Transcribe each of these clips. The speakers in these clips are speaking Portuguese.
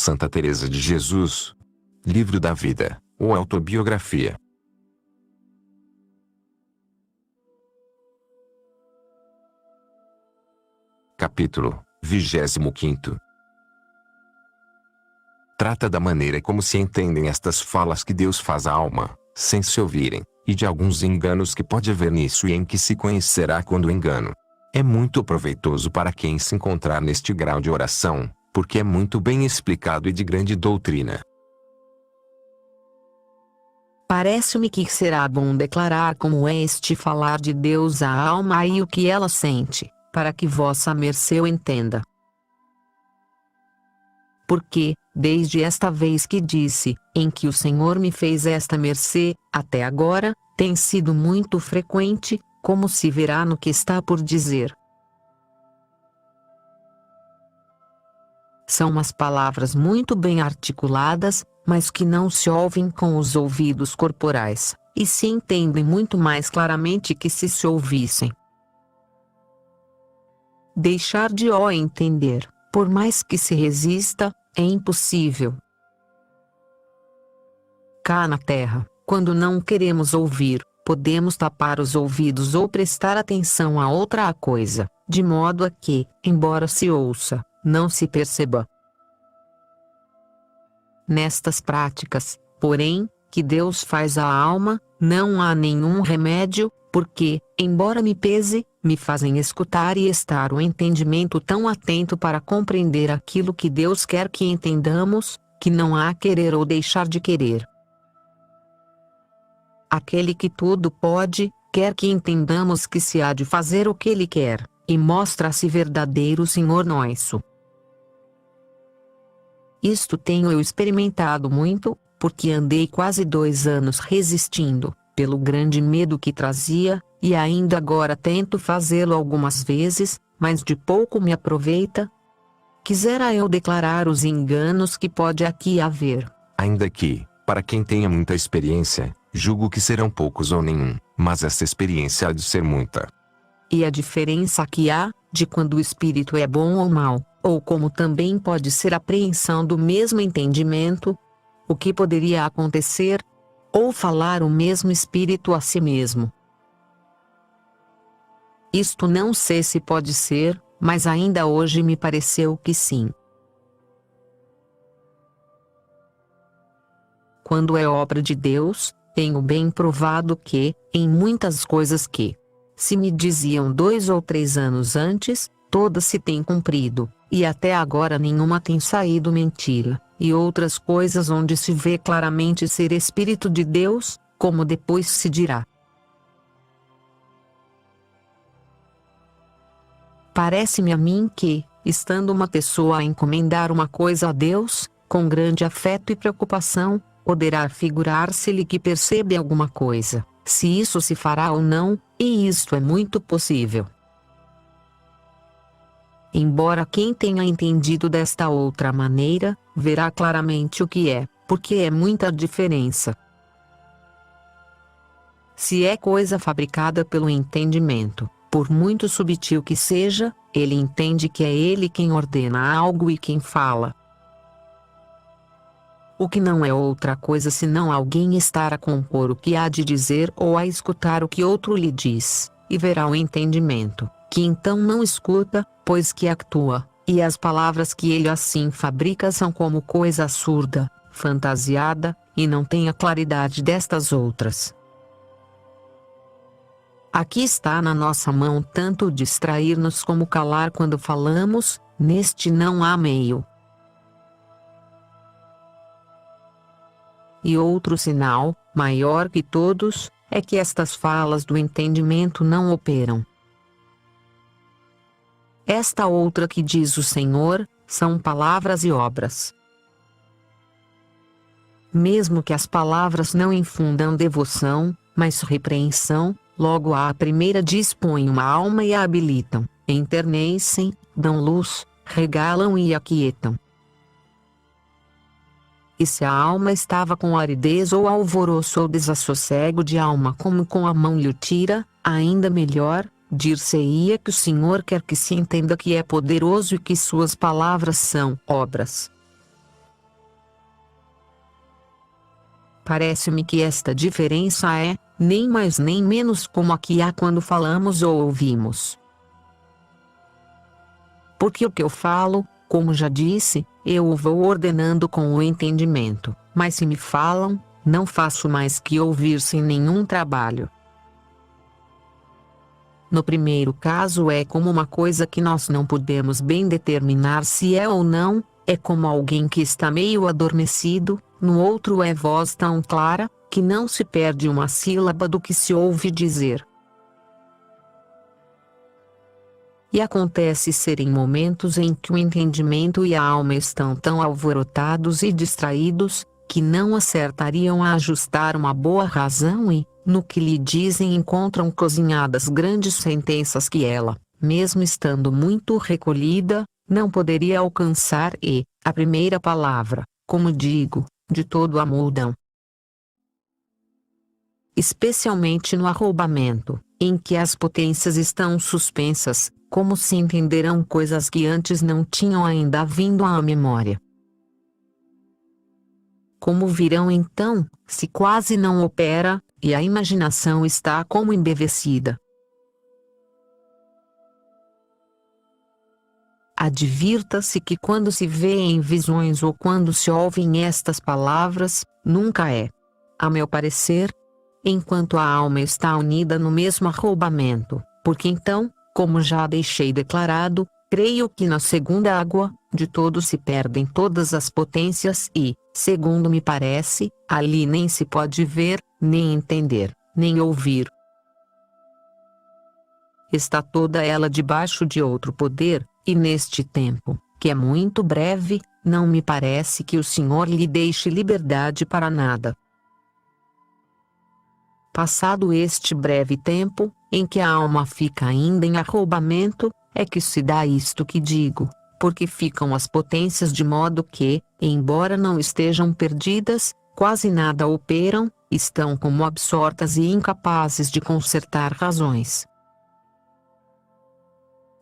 Santa Teresa de Jesus. Livro da Vida, ou Autobiografia. Capítulo 25. Trata da maneira como se entendem estas falas que Deus faz à alma, sem se ouvirem, e de alguns enganos que pode haver nisso e em que se conhecerá quando o engano. É muito proveitoso para quem se encontrar neste grau de oração, porque é muito bem explicado e de grande doutrina. Parece-me que será bom declarar como é este falar de Deus à alma e o que ela sente, para que vossa mercê o entenda. Porque, desde esta vez que disse, em que o Senhor me fez esta mercê, até agora, tem sido muito frequente, como se verá no que está por dizer. São umas palavras muito bem articuladas, mas que não se ouvem com os ouvidos corporais, e se entendem muito mais claramente que se ouvissem. Deixar de o entender, por mais que se resista, é impossível. Cá na terra, quando não queremos ouvir, podemos tapar os ouvidos ou prestar atenção a outra coisa, de modo a que, embora se ouça, não se perceba. Nestas práticas, porém, que Deus faz à alma, não há nenhum remédio, porque, embora me pese, me fazem escutar e estar o entendimento tão atento para compreender aquilo que Deus quer que entendamos, que não há querer ou deixar de querer. Aquele que tudo pode, quer que entendamos que se há de fazer o que Ele quer, e mostra-se verdadeiro Senhor nosso. Isto tenho eu experimentado muito, porque andei quase 2 anos resistindo, pelo grande medo que trazia, e ainda agora tento fazê-lo algumas vezes, mas de pouco me aproveita. Quisera eu declarar os enganos que pode aqui haver. Ainda que, para quem tenha muita experiência, julgo que serão poucos ou nenhum, mas essa experiência há de ser muita. E a diferença que há, de quando o espírito é bom ou mau, ou como também pode ser a apreensão do mesmo entendimento, o que poderia acontecer, ou falar o mesmo espírito a si mesmo. Isto não sei se pode ser, mas ainda hoje me pareceu que sim. Quando é obra de Deus, tenho bem provado que, em muitas coisas que se me diziam 2 ou 3 anos antes, todas se têm cumprido, e até agora nenhuma tem saído mentira, e outras coisas onde se vê claramente ser Espírito de Deus, como depois se dirá. Parece-me a mim que, estando uma pessoa a encomendar uma coisa a Deus, com grande afeto e preocupação, poderá figurar-se-lhe que percebe alguma coisa, se isso se fará ou não, e isto é muito possível. Embora quem tenha entendido desta outra maneira, verá claramente o que é, porque é muita diferença. Se é coisa fabricada pelo entendimento, por muito subtil que seja, ele entende que é ele quem ordena algo e quem fala. O que não é outra coisa senão alguém estar a compor o que há de dizer ou a escutar o que outro lhe diz, e verá o entendimento, que então não escuta, pois que atua, e as palavras que ele assim fabrica são como coisa surda, fantasiada, e não tem a claridade destas outras. Aqui está na nossa mão tanto distrair-nos como calar quando falamos, neste não há meio. E outro sinal, maior que todos, é que estas falas do entendimento não operam. Esta outra que diz o Senhor, são palavras e obras. Mesmo que as palavras não infundam devoção, mas repreensão, logo à primeira dispõem uma alma e a habilitam, enternecem, dão luz, regalam e aquietam. E se a alma estava com aridez ou alvoroço ou desassossego de alma como com a mão lhe o tira, ainda melhor, dir-se-ia que o Senhor quer que se entenda que é poderoso e que suas palavras são obras. Parece-me que esta diferença é, nem mais nem menos como a que há quando falamos ou ouvimos. Porque o que eu falo, como já disse, eu o vou ordenando com o entendimento, mas se me falam, não faço mais que ouvir sem nenhum trabalho. No primeiro caso é como uma coisa que nós não podemos bem determinar se é ou não, é como alguém que está meio adormecido, no outro é voz tão clara, que não se perde uma sílaba do que se ouve dizer. E acontece ser em momentos em que o entendimento e a alma estão tão alvorotados e distraídos, que não acertariam a ajustar uma boa razão e, no que lhe dizem encontram cozinhadas grandes sentenças que ela, mesmo estando muito recolhida, não poderia alcançar e, a primeira palavra, como digo, de todo a mudam. Especialmente no arroubamento, em que as potências estão suspensas, como se entenderão coisas que antes não tinham ainda vindo à memória. Como virão então, se quase não opera, e a imaginação está como embevecida? Advirta-se que quando se vê em visões ou quando se ouvem estas palavras, nunca é, a meu parecer, enquanto a alma está unida no mesmo arroubamento, porque então, como já deixei declarado, creio que na segunda água, de todo se perdem todas as potências e, segundo me parece, ali nem se pode ver, nem entender, nem ouvir. Está toda ela debaixo de outro poder, e neste tempo, que é muito breve, não me parece que o Senhor lhe deixe liberdade para nada. Passado este breve tempo, em que a alma fica ainda em arroubamento, é que se dá isto que digo, porque ficam as potências de modo que, embora não estejam perdidas, quase nada operam, estão como absortas e incapazes de consertar razões.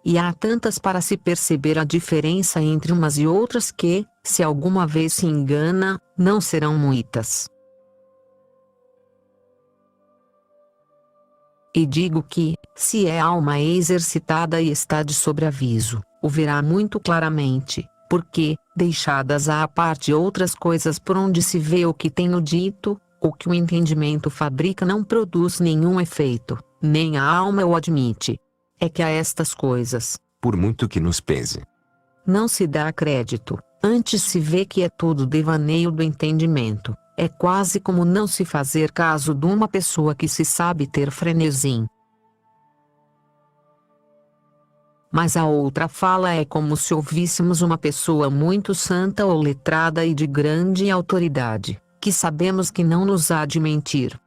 E há tantas para se perceber a diferença entre umas e outras que, se alguma vez se engana, não serão muitas. E digo que, se é alma exercitada e está de sobreaviso, o verá muito claramente, porque, deixadas à parte outras coisas por onde se vê o que tenho dito, o que o entendimento fabrica não produz nenhum efeito, nem a alma o admite. É que a estas coisas, por muito que nos pese, não se dá crédito, antes se vê que é tudo devaneio do entendimento. É quase como não se fazer caso de uma pessoa que se sabe ter frenesim. Mas a outra fala é como se ouvíssemos uma pessoa muito santa ou letrada e de grande autoridade, que sabemos que não nos há de mentir.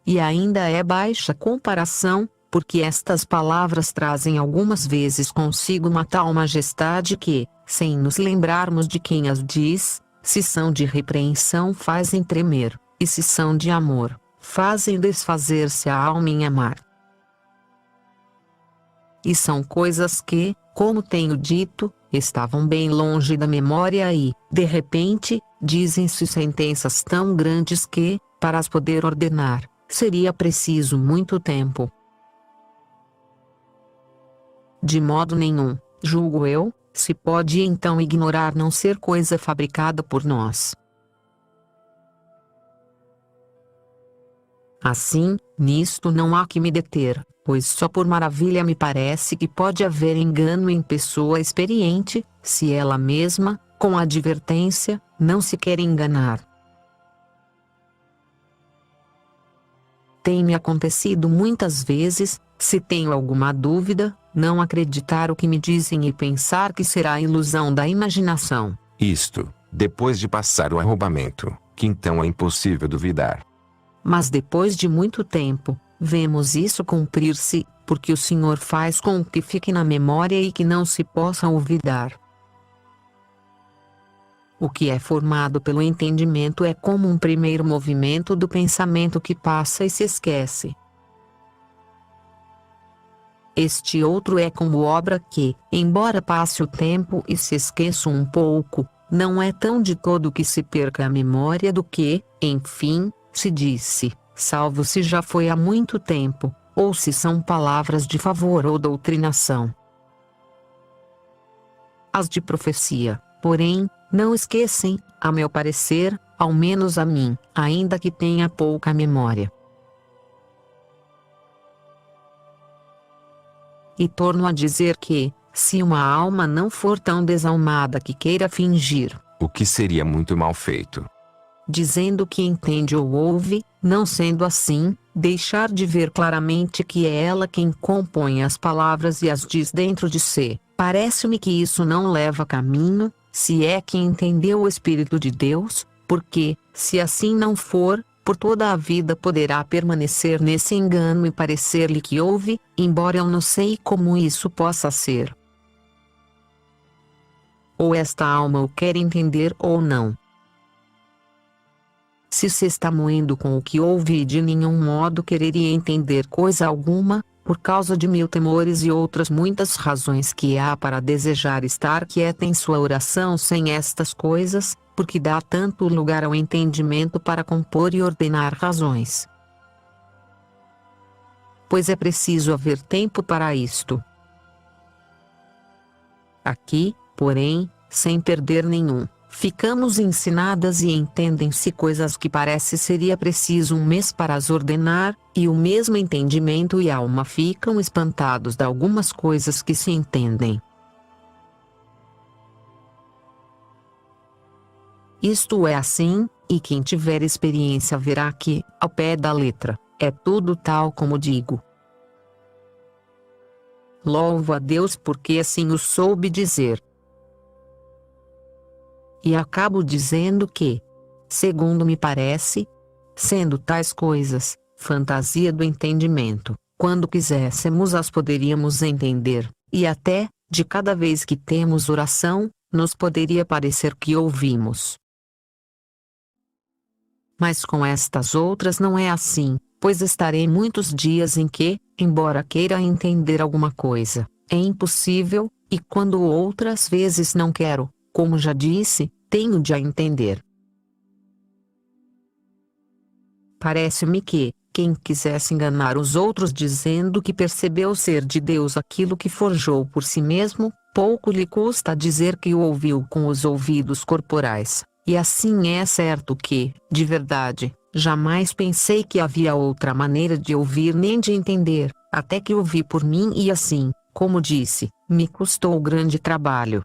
E ainda é baixa comparação, porque estas palavras trazem algumas vezes consigo uma tal majestade que, sem nos lembrarmos de quem as diz, se são de repreensão fazem tremer, e se são de amor, fazem desfazer-se a alma em amar. E são coisas que, como tenho dito, estavam bem longe da memória e, de repente, dizem-se sentenças tão grandes que, para as poder ordenar, seria preciso muito tempo. De modo nenhum, julgo eu, se pode então ignorar não ser coisa fabricada por nós. Assim, nisto não há que me deter, pois só por maravilha me parece que pode haver engano em pessoa experiente, se ela mesma, com advertência, não se quer enganar. Tem-me acontecido muitas vezes, se tenho alguma dúvida, não acreditar o que me dizem e pensar que será ilusão da imaginação. Isto, depois de passar o arroubamento, que então é impossível duvidar. Mas depois de muito tempo, vemos isso cumprir-se, porque o Senhor faz com que fique na memória e que não se possa olvidar. O que é formado pelo entendimento é como um primeiro movimento do pensamento que passa e se esquece. Este outro é como obra que, embora passe o tempo e se esqueça um pouco, não é tão de todo que se perca a memória do que, enfim, se disse, salvo se já foi há muito tempo, ou se são palavras de favor ou doutrinação. As de profecia, porém, não esquecem, a meu parecer, ao menos a mim, ainda que tenha pouca memória. E torno a dizer que, se uma alma não for tão desalmada que queira fingir, o que seria muito mal feito, dizendo que entende ou ouve, não sendo assim, deixar de ver claramente que é ela quem compõe as palavras e as diz dentro de si, parece-me que isso não leva caminho, se é que entendeu o Espírito de Deus, porque, se assim não for, por toda a vida poderá permanecer nesse engano e parecer-lhe que ouve, embora eu não sei como isso possa ser. Ou esta alma o quer entender ou não. Se se está moendo com o que ouve e de nenhum modo quereria entender coisa alguma, por causa de mil temores e outras muitas razões que há para desejar estar quieta em sua oração sem estas coisas, porque dá tanto lugar ao entendimento para compor e ordenar razões. Pois é preciso haver tempo para isto. Aqui, porém, sem perder nenhum, ficamos ensinadas e entendem-se coisas que parece seria preciso um mês para as ordenar, e o mesmo entendimento e alma ficam espantados de algumas coisas que se entendem. Isto é assim, e quem tiver experiência verá que, ao pé da letra, é tudo tal como digo. Louvo a Deus porque assim o soube dizer. E acabo dizendo que, segundo me parece, sendo tais coisas, fantasia do entendimento, quando quiséssemos as poderíamos entender, e até, de cada vez que temos oração, nos poderia parecer que ouvimos. Mas com estas outras não é assim, pois estarei muitos dias em que, embora queira entender alguma coisa, é impossível, e quando outras vezes não quero, como já disse, tenho de a entender. Parece-me que, quem quisesse enganar os outros dizendo que percebeu ser de Deus aquilo que forjou por si mesmo, pouco lhe custa dizer que o ouviu com os ouvidos corporais, e assim é certo que, de verdade, jamais pensei que havia outra maneira de ouvir nem de entender, até que ouvi por mim e assim, como disse, me custou grande trabalho.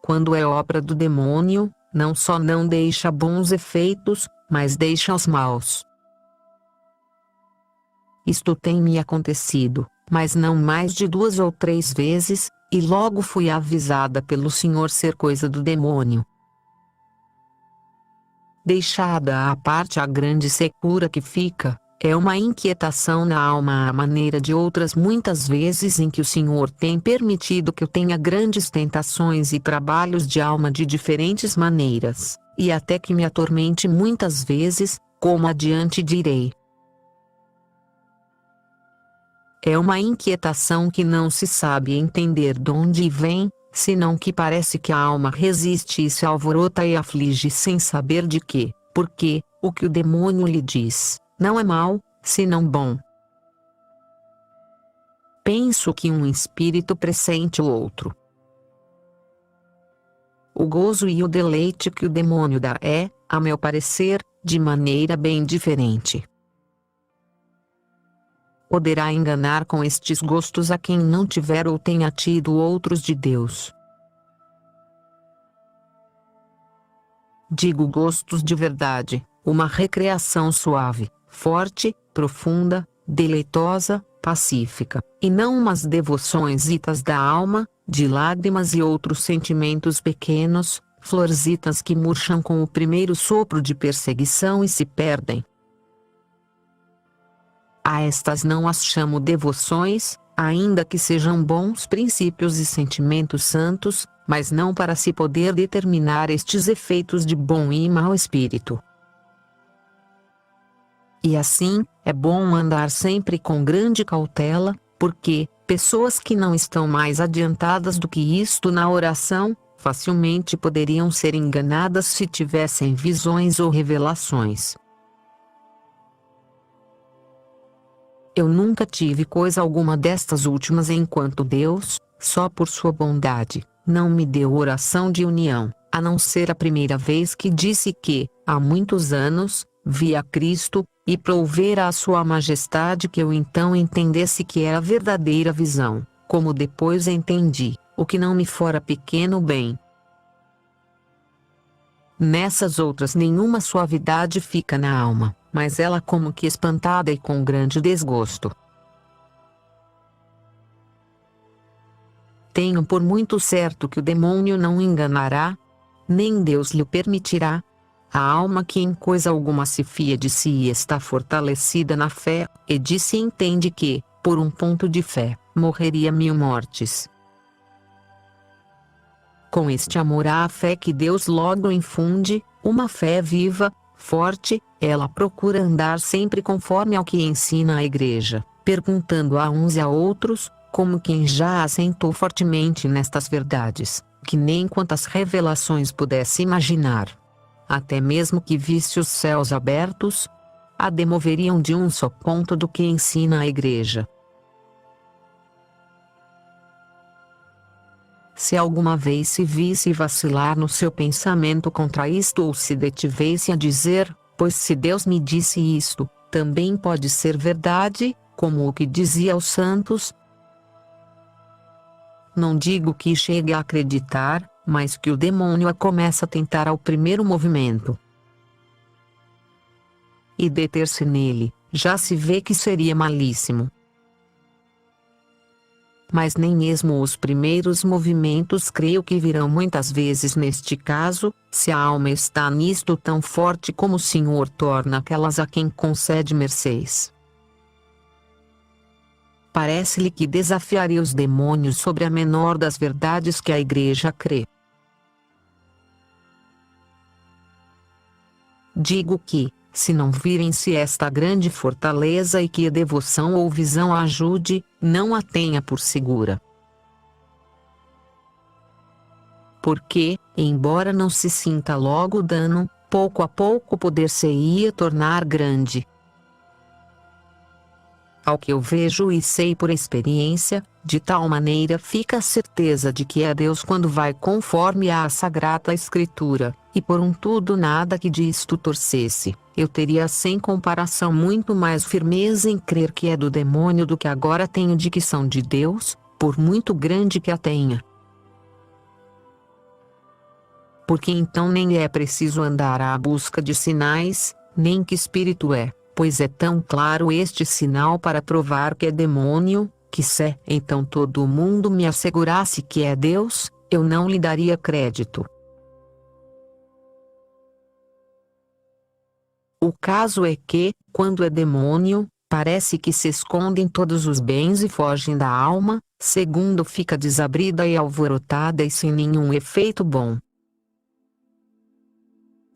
Quando é obra do demônio, não só não deixa bons efeitos, mas deixa os maus. Isto tem-me acontecido, mas não mais de 2 ou 3 vezes, e logo fui avisada pelo Senhor ser coisa do demônio. Deixada à parte a grande secura que fica, é uma inquietação na alma à maneira de outras muitas vezes em que o Senhor tem permitido que eu tenha grandes tentações e trabalhos de alma de diferentes maneiras, e até que me atormente muitas vezes, como adiante direi. É uma inquietação que não se sabe entender de onde vem, senão que parece que a alma resiste e se alvorota e aflige sem saber de quê, porque, o que o demônio lhe diz, não é mal, senão bom. Penso que um espírito pressente o outro. O gozo e o deleite que o demônio dá é, a meu parecer, de maneira bem diferente. Poderá enganar com estes gostos a quem não tiver ou tenha tido outros de Deus. Digo gostos de verdade, uma recreação suave, forte, profunda, deleitosa, pacífica, e não umas devoções itas da alma, de lágrimas e outros sentimentos pequenos, florzitas que murcham com o primeiro sopro de perseguição e se perdem. A estas não as chamo devoções, ainda que sejam bons princípios e sentimentos santos, mas não para se poder determinar estes efeitos de bom e mau espírito. E assim, é bom andar sempre com grande cautela, porque, Pessoas que não estão mais adiantadas do que isto na oração, facilmente poderiam ser enganadas se tivessem visões ou revelações. Eu nunca tive coisa alguma destas últimas enquanto Deus, só por sua bondade, não me deu oração de união, a não ser a primeira vez que disse que, há muitos anos, via Cristo, e provera a sua majestade que eu então entendesse que era verdadeira visão, como depois entendi, o que não me fora pequeno bem. Nessas outras nenhuma suavidade fica na alma, mas ela como que espantada e com grande desgosto. Tenho por muito certo que o demônio não enganará, nem Deus lhe permitirá. A alma que em coisa alguma se fia de si e está fortalecida na fé, e de si entende que, por um ponto de fé, morreria 1000 mortes. Com este amor à fé que Deus logo infunde, uma fé viva, forte, ela procura andar sempre conforme ao que ensina a Igreja, perguntando a uns e a outros, como quem já assentou fortemente nestas verdades, que nem quantas revelações pudesse imaginar. Até mesmo que visse os céus abertos, a demoveriam de um só ponto do que ensina a Igreja. Se alguma vez se visse vacilar no seu pensamento contra isto ou se detivesse a dizer, pois se Deus me disse isto, também pode ser verdade, como o que dizia aos santos. Não digo que chegue a acreditar, mas que o demônio a começa a tentar ao primeiro movimento. E deter-se nele, já se vê que seria malíssimo. Mas nem mesmo os primeiros movimentos creio que virão muitas vezes neste caso, se a alma está nisto tão forte como o Senhor torna aquelas a quem concede mercês. Parece-lhe que desafiaria os demônios sobre a menor das verdades que a Igreja crê. Digo que, se não virem-se esta grande fortaleza e que a devoção ou visão a ajude, não a tenha por segura. Porque, embora não se sinta logo o dano, pouco a pouco poder-se-ia tornar grande. Ao que eu vejo e sei por experiência, de tal maneira fica a certeza de que é Deus quando vai conforme à Sagrada Escritura, e por um tudo nada que disto torcesse, eu teria sem comparação muito mais firmeza em crer que é do demônio do que agora tenho de que são de Deus, por muito grande que a tenha. Porque então nem é preciso andar à busca de sinais, nem que espírito é, pois é tão claro este sinal para provar que é demônio, que se então todo o mundo me assegurasse que é Deus, eu não lhe daria crédito. O caso é que, quando é demônio, parece que se escondem todos os bens e fogem da alma, segundo fica desabrida e alvorotada e sem nenhum efeito bom.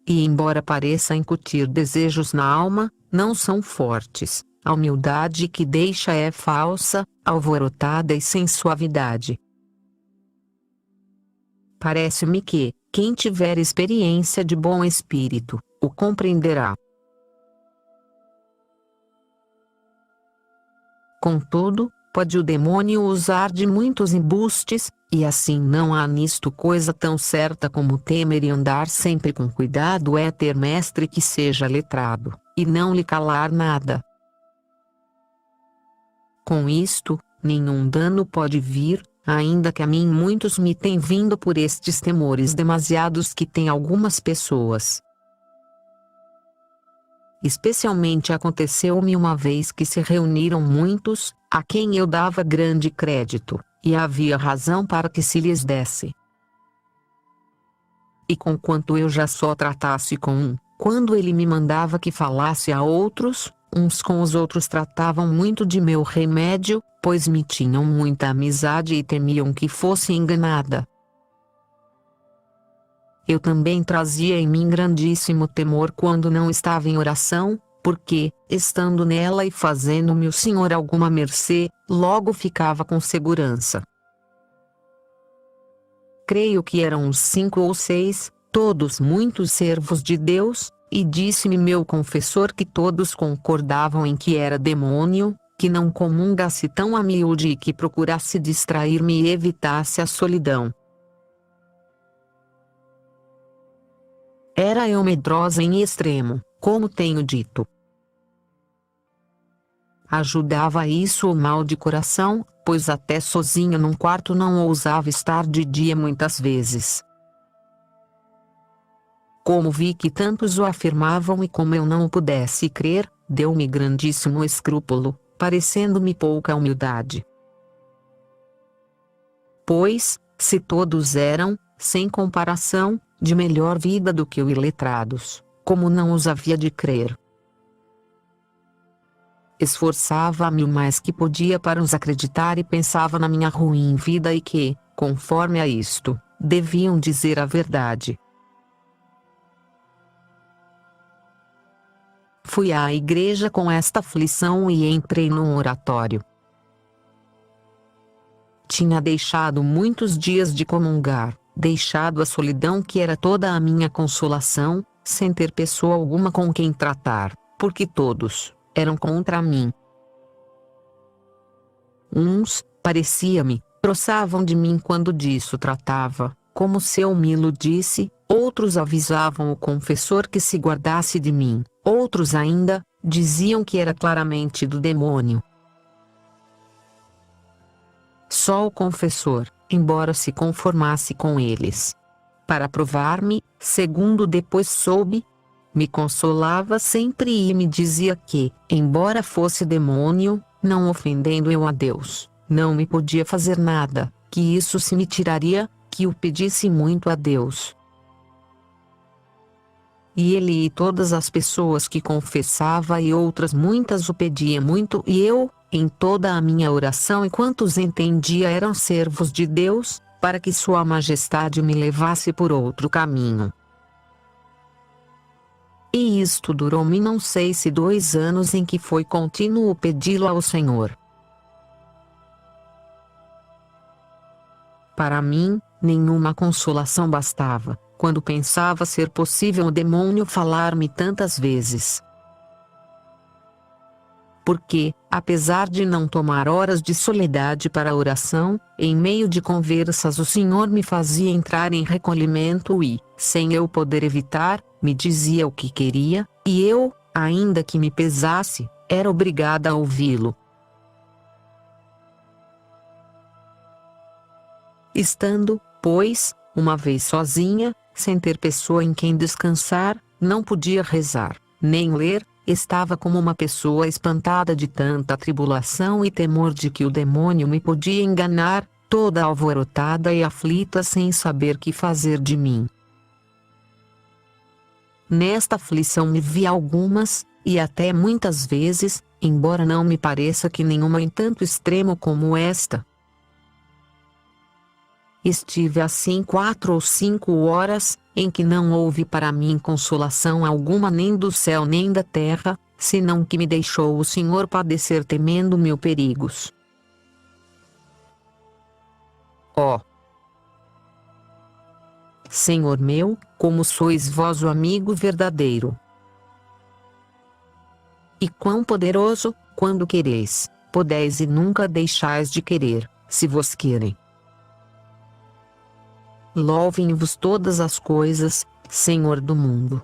E embora pareça incutir desejos na alma, não são fortes, a humildade que deixa é falsa, alvorotada e sem suavidade. Parece-me que, quem tiver experiência de bom espírito, o compreenderá. Contudo, pode o demônio usar de muitos embustes, e assim não há nisto coisa tão certa como temer e andar sempre com cuidado é ter mestre que seja letrado, e não lhe calar nada. Com isto, nenhum dano pode vir, ainda que a mim muitos me têm vindo por estes temores demasiados que têm algumas pessoas. Especialmente aconteceu-me uma vez que se reuniram muitos, a quem eu dava grande crédito, e havia razão para que se lhes desse. E conquanto eu já só tratasse com um, quando ele me mandava que falasse a outros, uns com os outros tratavam muito de meu remédio, pois me tinham muita amizade e temiam que fosse enganada. Eu também trazia em mim grandíssimo temor quando não estava em oração, porque, estando nela e fazendo-me o Senhor alguma mercê, logo ficava com segurança. Creio que eram uns 5 ou 6, todos muitos servos de Deus, e disse-me meu confessor que todos concordavam em que era demônio, que não comungasse tão a miúde e que procurasse distrair-me e evitasse a solidão. Era eu medrosa em extremo, como tenho dito. Ajudava isso o mal de coração, pois até sozinha num quarto não ousava estar de dia muitas vezes. Como vi que tantos o afirmavam e como eu não o pudesse crer, deu-me grandíssimo escrúpulo, parecendo-me pouca humildade. Pois, se todos eram, sem comparação, de melhor vida do que os iletrados, como não os havia de crer? Esforçava-me o mais que podia para os acreditar e pensava na minha ruim vida e que, conforme a isto, deviam dizer a verdade. Fui à igreja com esta aflição e entrei num oratório. Tinha deixado muitos dias de comungar, deixado a solidão que era toda a minha consolação, sem ter pessoa alguma com quem tratar, porque todos eram contra mim. Uns, parecia-me, troçavam de mim quando disso tratava, como se eu me iludisse, outros avisavam o confessor que se guardasse de mim, outros ainda, diziam que era claramente do demônio. Só o confessor, embora se conformasse com eles, para provar-me, segundo depois soube, me consolava sempre e me dizia que, embora fosse demônio, não ofendendo eu a Deus, não me podia fazer nada, que isso se me tiraria, que o pedisse muito a Deus. E ele e todas as pessoas que confessava e outras muitas o pedia muito e eu, em toda a minha oração e quantos entendia eram servos de Deus, para que Sua Majestade me levasse por outro caminho. E isto durou-me não sei se 2 anos em que foi contínuo pedi-lo ao Senhor. Para mim, nenhuma consolação bastava, quando pensava ser possível o demônio falar-me tantas vezes. Porque, apesar de não tomar horas de soledade para a oração, em meio de conversas o Senhor me fazia entrar em recolhimento e, sem eu poder evitar, me dizia o que queria, e eu, ainda que me pesasse, era obrigada a ouvi-lo. Estando, pois, uma vez sozinha, sem ter pessoa em quem descansar, não podia rezar, nem ler, estava como uma pessoa espantada de tanta tribulação e temor de que o demônio me podia enganar, toda alvorotada e aflita sem saber que fazer de mim. Nesta aflição me vi algumas, e até muitas vezes, embora não me pareça que nenhuma em tanto extremo como esta. Estive assim 4 ou 5 horas, em que não houve para mim consolação alguma nem do céu nem da terra, senão que me deixou o Senhor padecer temendo meus perigos. Ó Senhor meu, como sois vós o amigo verdadeiro! E quão poderoso, quando quereis, podeis e nunca deixais de querer, se vos querem. Louvem-vos todas as coisas, Senhor do mundo.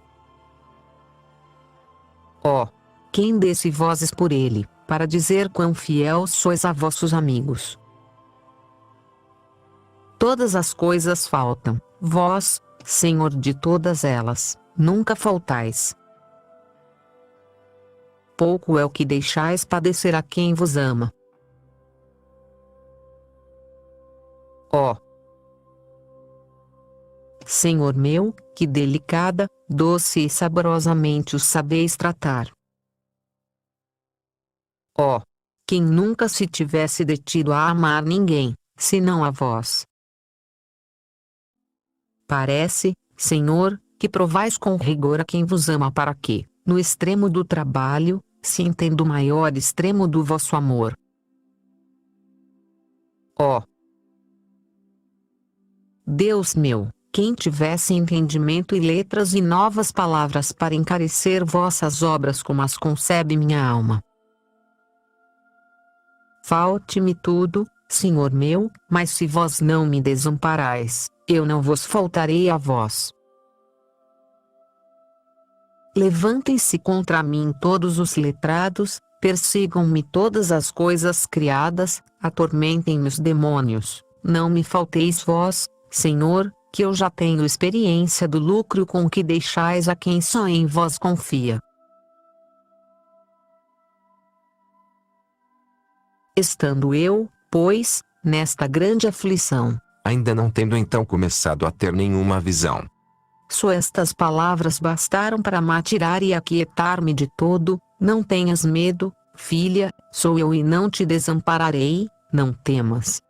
Ó, quem desse vozes por ele, para dizer quão fiel sois a vossos amigos. Todas as coisas faltam, vós, Senhor de todas elas, nunca faltais. Pouco é o que deixais padecer a quem vos ama. Ó Senhor meu, que delicada, doce e saborosamente os sabeis tratar. Ó, quem nunca se tivesse detido a amar ninguém, senão a vós. Parece, Senhor, que provais com rigor a quem vos ama para que, no extremo do trabalho, se entendo o maior extremo do vosso amor. Ó Deus meu, quem tivesse entendimento e letras e novas palavras para encarecer vossas obras como as concebe minha alma. Falte-me tudo, Senhor meu, mas se vós não me desamparais, eu não vos faltarei a vós. Levantem-se contra mim todos os letrados, persigam-me todas as coisas criadas, atormentem-me os demônios, não me falteis vós, Senhor, que eu já tenho experiência do lucro com que deixais a quem só em vós confia. Estando eu, pois, nesta grande aflição, ainda não tendo então começado a ter nenhuma visão, só estas palavras bastaram para me atirar e aquietar-me de todo: não tenhas medo, filha, sou eu e não te desampararei, não temas.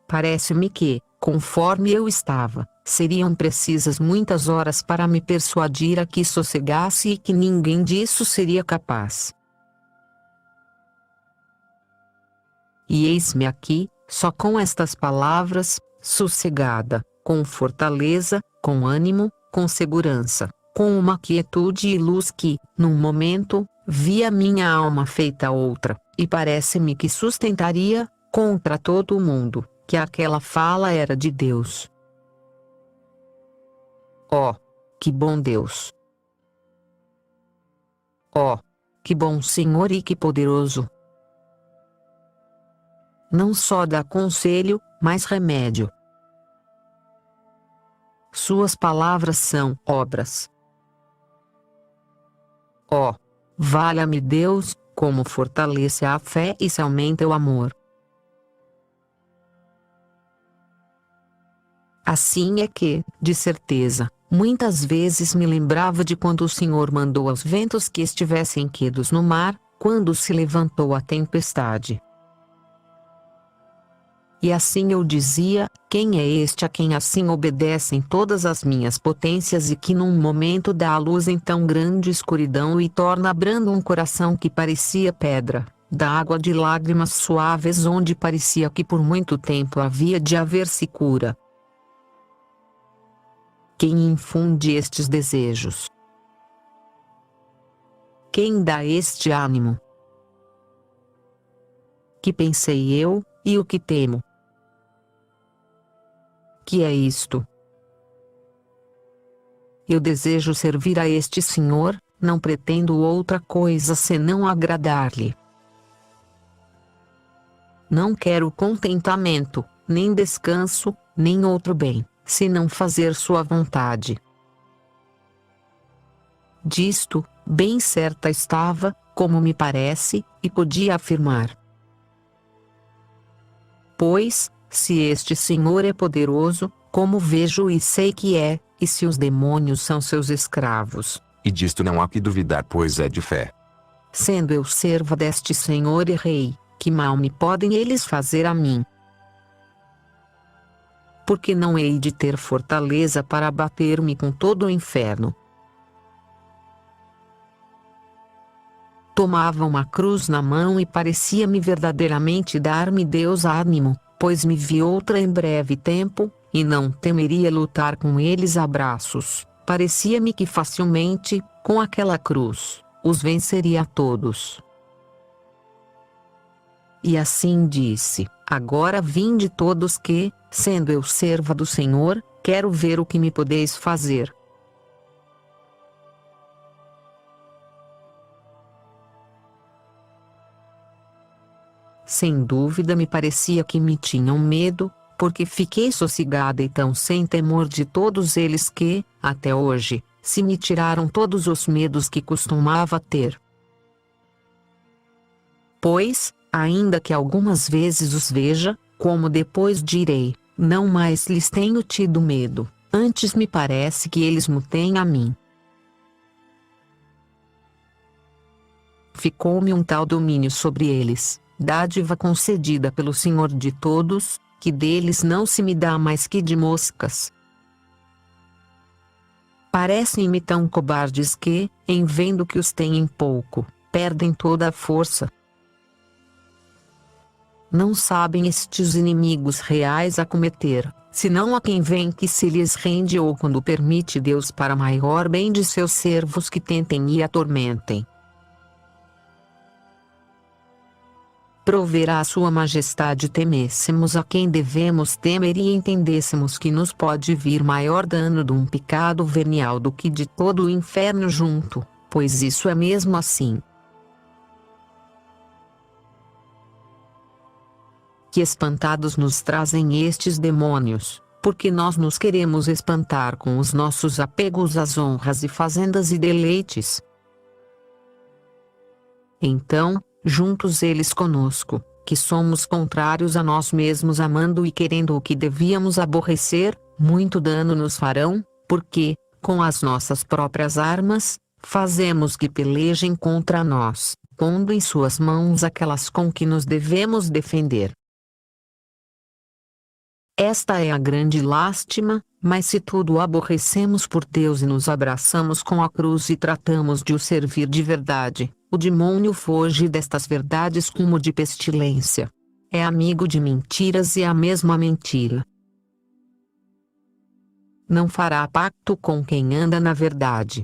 Parece-me que, conforme eu estava, seriam precisas muitas horas para me persuadir a que sossegasse e que ninguém disso seria capaz. E eis-me aqui, só com estas palavras, sossegada, com fortaleza, com ânimo, com segurança, com uma quietude e luz que, num momento, vi a minha alma feita outra, e parece-me que sustentaria, contra todo o mundo, que aquela fala era de Deus. Oh, que bom Deus! Oh, que bom Senhor e que poderoso! Não só dá conselho, mas remédio. Suas palavras são obras. Oh, valha-me Deus, como fortalece a fé e se aumenta o amor. Assim é que, de certeza, muitas vezes me lembrava de quando o Senhor mandou aos ventos que estivessem quedos no mar, quando se levantou a tempestade. E assim eu dizia: quem é este a quem assim obedecem todas as minhas potências e que num momento dá a luz em tão grande escuridão e torna brando um coração que parecia pedra, dá água de lágrimas suaves onde parecia que por muito tempo havia de haver-se cura? Quem infunde estes desejos? Quem dá este ânimo? Que pensei eu, e o que temo? Que é isto? Eu desejo servir a este Senhor, não pretendo outra coisa senão agradar-lhe. Não quero contentamento, nem descanso, nem outro bem, senão fazer sua vontade. Disto, bem certa estava, como me parece, e podia afirmar. Pois, se este Senhor é poderoso, como vejo e sei que é, e se os demônios são seus escravos, e disto não há que duvidar, pois é de fé. Sendo eu serva deste Senhor e Rei, que mal me podem eles fazer a mim? Porque não hei de ter fortaleza para bater-me com todo o inferno. Tomava uma cruz na mão e parecia-me verdadeiramente dar-me Deus ânimo, pois me vi outra em breve tempo, e não temeria lutar com eles a braços. Parecia-me que facilmente, com aquela cruz, os venceria a todos. E assim disse: agora vinde todos que, sendo eu serva do Senhor, quero ver o que me podeis fazer. Sem dúvida me parecia que me tinham medo, porque fiquei sossegada e tão sem temor de todos eles que, até hoje, se me tiraram todos os medos que costumava ter. Pois, ainda que algumas vezes os veja, como depois direi, não mais lhes tenho tido medo, antes me parece que eles me têm a mim. Ficou-me um tal domínio sobre eles, dádiva concedida pelo Senhor de todos, que deles não se me dá mais que de moscas. Parecem-me tão cobardes que, em vendo que os têm em pouco, perdem toda a força. Não sabem estes inimigos reais acometer, senão a quem vem que se lhes rende ou quando permite Deus para maior bem de seus servos que tentem e atormentem. Proverá a sua majestade temêssemos a quem devemos temer e entendêssemos que nos pode vir maior dano de um pecado venial do que de todo o inferno junto, pois isso é mesmo assim. Que espantados nos trazem estes demônios, porque nós nos queremos espantar com os nossos apegos às honras e fazendas e deleites. Então, juntos eles conosco, que somos contrários a nós mesmos amando e querendo o que devíamos aborrecer, muito dano nos farão, porque, com as nossas próprias armas, fazemos que pelejem contra nós, pondo em suas mãos aquelas com que nos devemos defender. Esta é a grande lástima, mas se tudo o aborrecemos por Deus e nos abraçamos com a cruz e tratamos de o servir de verdade, o demônio foge destas verdades como de pestilência. É amigo de mentiras e a mesma mentira. Não fará pacto com quem anda na verdade.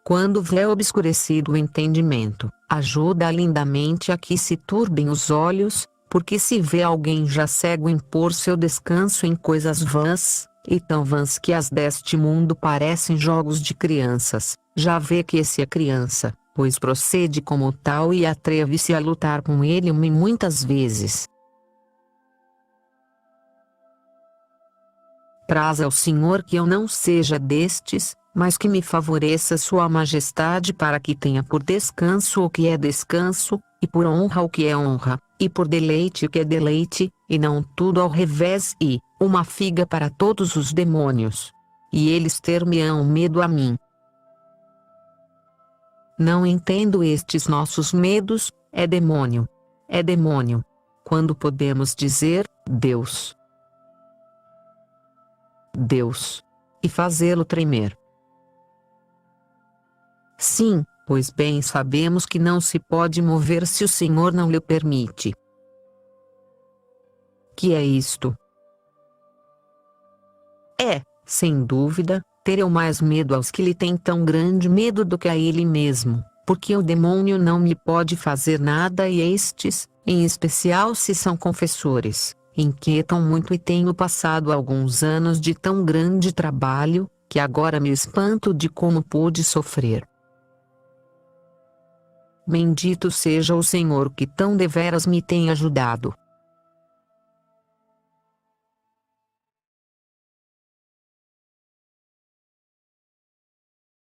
Quando vê obscurecido o entendimento, ajuda lindamente a que se turbem os olhos, porque se vê alguém já cego impor seu descanso em coisas vãs, e tão vãs que as deste mundo parecem jogos de crianças, já vê que esse é criança, pois procede como tal e atreve-se a lutar com ele muitas vezes. Praza ao Senhor que eu não seja destes, mas que me favoreça sua majestade para que tenha por descanso o que é descanso, e por honra o que é honra, e por deleite o que é deleite, e não tudo ao revés e, uma figa para todos os demônios. E eles ter-me-ão medo a mim. Não entendo estes nossos medos, é demônio. É demônio. Quando podemos dizer, Deus. Deus. E fazê-lo tremer. Sim, pois bem sabemos que não se pode mover se o Senhor não lhe permite. Que é isto? É, sem dúvida, ter eu mais medo aos que lhe têm tão grande medo do que a ele mesmo, porque o demônio não me pode fazer nada e estes, em especial se são confessores, inquietam muito e tenho passado alguns anos de tão grande trabalho, que agora me espanto de como pude sofrer. Bendito seja o Senhor que tão deveras me tem ajudado.